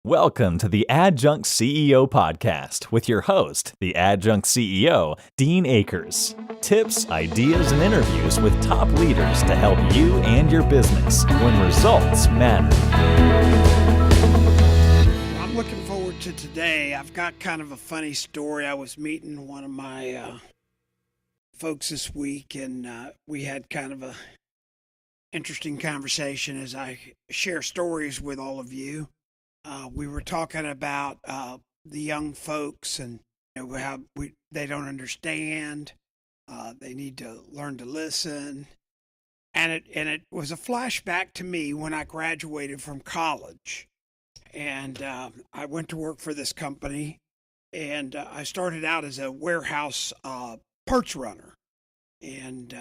Welcome to the Adjunct CEO podcast with your host, the Adjunct CEO, Dean Akers. Tips, ideas, and interviews with top leaders to help you and your business when results matter. I'm looking forward to today. I've got kind of a funny story. I was meeting one of my folks this week, and we had kind of a interesting conversation as I share stories with all of you. We were talking about the young folks and how they don't understand. They need to learn to listen. And it was a flashback to me when I graduated from college. And I went to work for this company, and I started out as a warehouse parts runner. And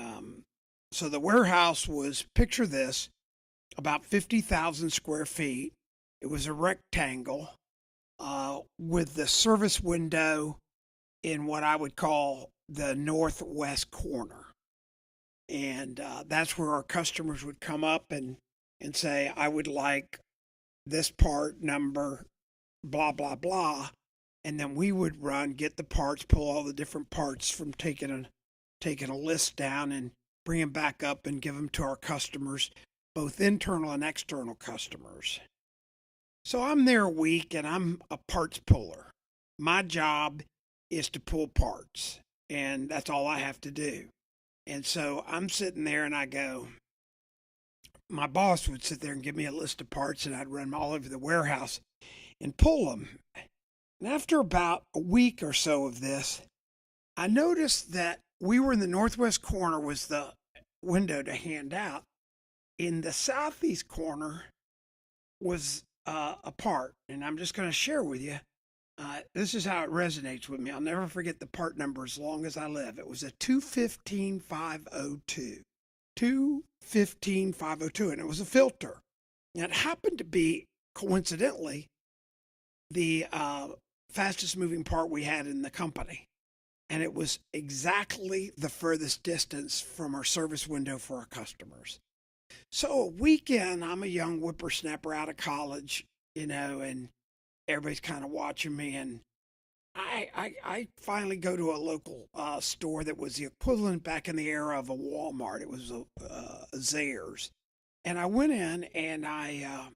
so the warehouse was, picture this, about 50,000 square feet. It was a rectangle with the service window in what I would call the northwest corner. And that's where our customers would come up and say, I would like this part number, blah, blah, blah. And then we would get the parts, pull all the different parts from taking a list down and bring them back up and give them to our customers, both internal and external customers. So I'm there a week and I'm a parts puller. My job is to pull parts, and that's all I have to do. And so I'm sitting there and I go, my boss would sit there and give me a list of parts, and I'd run them all over the warehouse and pull them. And after about a week or so of this, I noticed that we were in the northwest corner was the window to hand out. In the southeast corner was a part, and I'm just going to share with you. This is how it resonates with me. I'll never forget the part number as long as I live. It was a 215502. 215502, and it was a filter. And it happened to be, coincidentally, the fastest moving part we had in the company. And it was exactly the furthest distance from our service window for our customers. So a weekend, I'm a young whippersnapper out of college, and everybody's kind of watching me. And I finally go to a local store that was the equivalent back in the era of a Walmart. It was a Zayre's. And I went in and I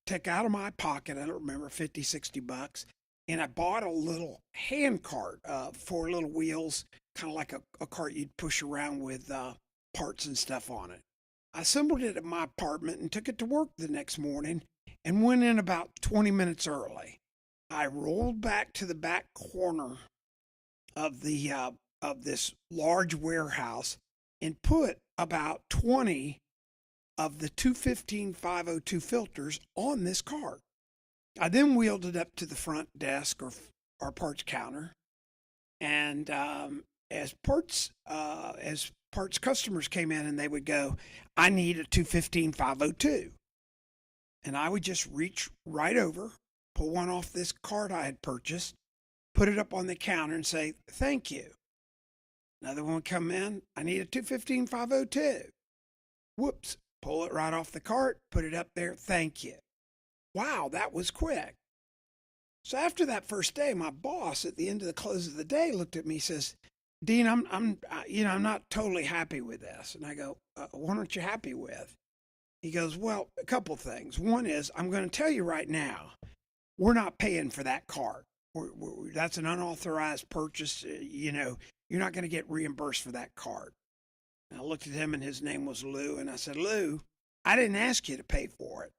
took out of my pocket, I don't remember, 50, 60 bucks. And I bought a little hand cart, 4 little wheels, kind of like a cart you'd push around with parts and stuff on it. I assembled it at my apartment and took it to work the next morning and went in about 20 minutes early. I rolled back to the back corner of this large warehouse and put about 20 of the 215502 filters on this cart. I then wheeled it up to the front desk or our parts counter, and as parts customers came in and they would go, I need a 215502. And I would just reach right over, pull one off this cart I had purchased, put it up on the counter and say, thank you. Another one would come in, I need a 215502. Whoops, pull it right off the cart, put it up there, thank you. Wow, that was quick. So after that first day, my boss at the end of the close of the day looked at me and says, Dean, I'm not totally happy with this. And I go, what aren't you happy with? He goes, well, a couple things. One is, I'm going to tell you right now, we're not paying for that cart. That's an unauthorized purchase. You're not going to get reimbursed for that cart. And I looked at him, and his name was Lou. And I said, Lou, I didn't ask you to pay for it.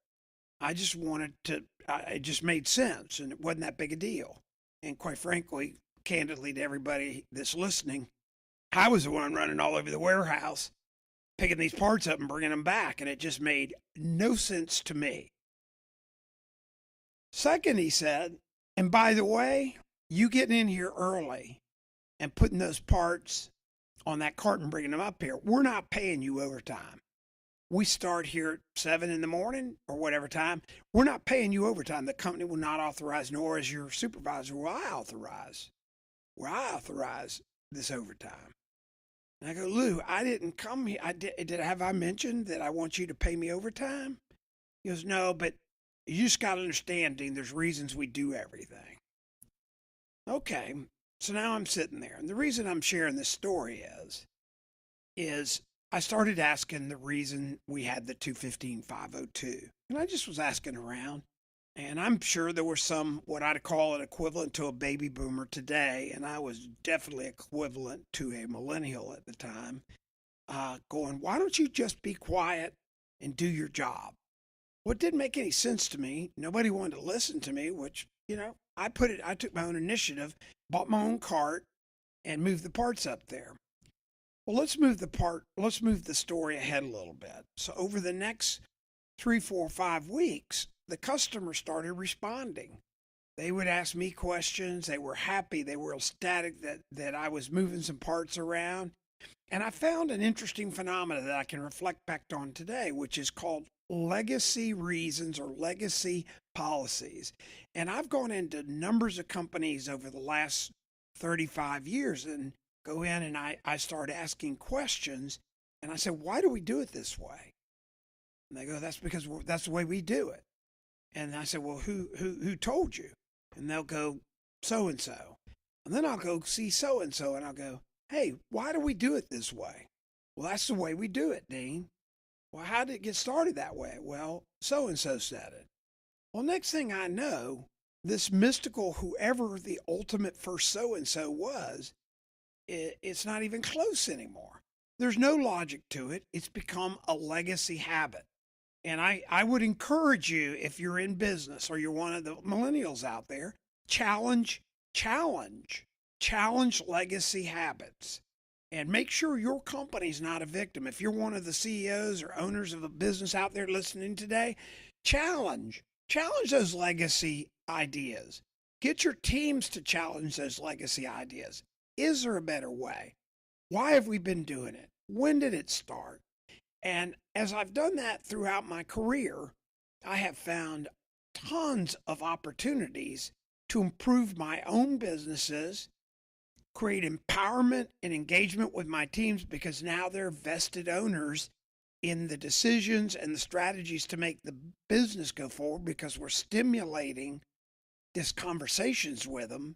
I just wanted to, it just made sense, and it wasn't that big a deal. And quite frankly, candidly to everybody that's listening, I was the one running all over the warehouse, picking these parts up and bringing them back, and it just made no sense to me. Second, he said, and by the way, you getting in here early and putting those parts on that cart and bringing them up here, we're not paying you overtime. We start here at 7 in the morning or whatever time. We're not paying you overtime. The company will not authorize, nor as your supervisor will I authorize this overtime. And I go, Lou, I didn't come here. Have I mentioned that I want you to pay me overtime? He goes, no, but You just got to understand, Dean, there's reasons we do everything. Okay, so now I'm sitting there. And the reason I'm sharing this story is I started asking the reason we had the 215-502. And I just was asking around. And I'm sure there were some, what I'd call an equivalent to a baby boomer today. And I was definitely equivalent to a millennial at the time, going, why don't you just be quiet and do your job? Well, it didn't make any sense to me. Nobody wanted to listen to me, which, I took my own initiative, bought my own cart, and moved the parts up there. Well, let's move the story ahead a little bit. So over the next 3, 4, 5 weeks, the customer started responding. They would ask me questions. They were happy. They were ecstatic that I was moving some parts around. And I found an interesting phenomenon that I can reflect back on today, which is called legacy reasons or legacy policies. And I've gone into numbers of companies over the last 35 years and go in and I start asking questions. And I said, why do we do it this way? And they go, that's because that's the way we do it. And I said, well, who told you? And they'll go, so-and-so. And then I'll go see so-and-so and I'll go, hey, why do we do it this way? Well, that's the way we do it, Dean. Well, how did it get started that way? Well, so-and-so said it. Well, next thing I know, this mystical whoever the ultimate first so-and-so was, it's not even close anymore. There's no logic to it. It's become a legacy habit. And I would encourage you, if you're in business or you're one of the millennials out there, challenge legacy habits. And make sure your company's not a victim. If you're one of the CEOs or owners of a business out there listening today, challenge those legacy ideas. Get your teams to challenge those legacy ideas. Is there a better way? Why have we been doing it? When did it start? And as I've done that throughout my career, I have found tons of opportunities to improve my own businesses, create empowerment and engagement with my teams because now they're vested owners in the decisions and the strategies to make the business go forward because we're stimulating these conversations with them.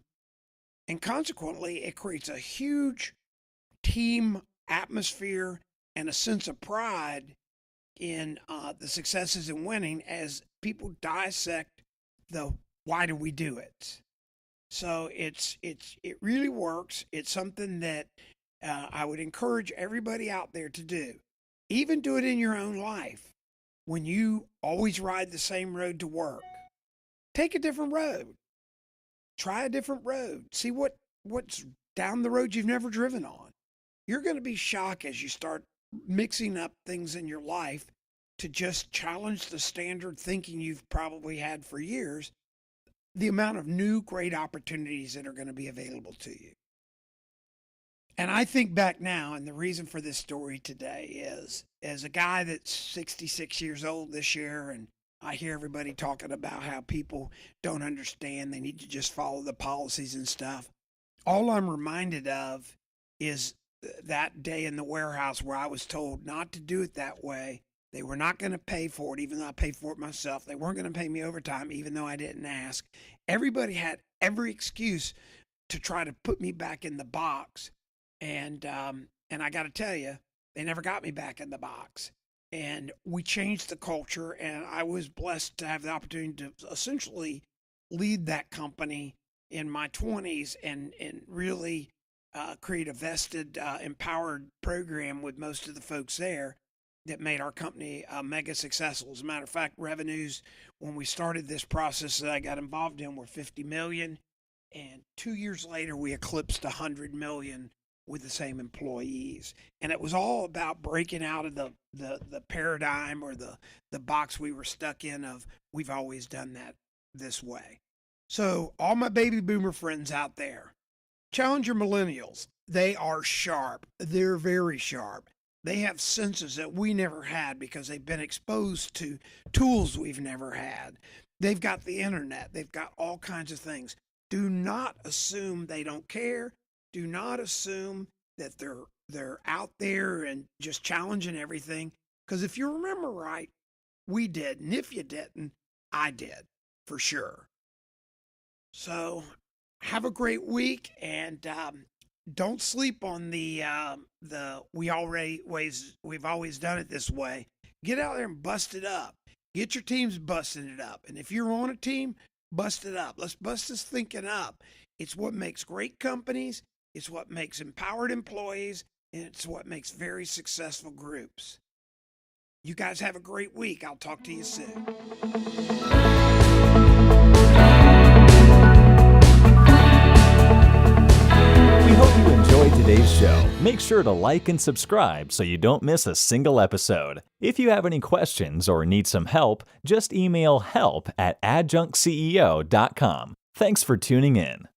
And consequently, it creates a huge team atmosphere and a sense of pride in the successes and winning as people dissect the why do we do it. So it really works. It's something that I would encourage everybody out there to do. Even do it in your own life. When you always ride the same road to work, take a different road. Try a different road. See what's down the road you've never driven on. You're going to be shocked as you start mixing up things in your life to just challenge the standard thinking you've probably had for years, the amount of new great opportunities that are going to be available to you. And I think back now, and the reason for this story today is, as a guy that's 66 years old this year, and I hear everybody talking about how people don't understand, they need to just follow the policies and stuff. All I'm reminded of is that day in the warehouse where I was told not to do it that way. They were not going to pay for it, even though I paid for it myself. They weren't going to pay me overtime, even though I didn't ask. Everybody had every excuse to try to put me back in the box. And I got to tell you, they never got me back in the box. And we changed the culture, and I was blessed to have the opportunity to essentially lead that company in my 20s and really create a vested, empowered program with most of the folks there that made our company mega successful. As a matter of fact, revenues when we started this process that I got involved in were $50 million, and 2 years later we eclipsed $100 million with the same employees. And it was all about breaking out of the paradigm or the box we were stuck in of we've always done that this way. So all my baby boomer friends out there, challenge your millennials. They are sharp. They're very sharp. They have senses that we never had because they've been exposed to tools we've never had. They've got the internet. They've got all kinds of things. Do not assume they don't care. Do not assume that they're out there and just challenging everything. Because if you remember right, we did. And if you didn't, I did, for sure. So have a great week, and don't sleep on we've always done it this way. Get out there and bust it up. Get your teams busting it up. And if you're on a team, bust it up. Let's bust this thinking up. It's what makes great companies. It's what makes empowered employees. And it's what makes very successful groups. You guys have a great week. I'll talk to you soon. We hope you enjoyed today's show. Make sure to like and subscribe so you don't miss a single episode. If you have any questions or need some help, just email help@adjunctceo.com. Thanks for tuning in.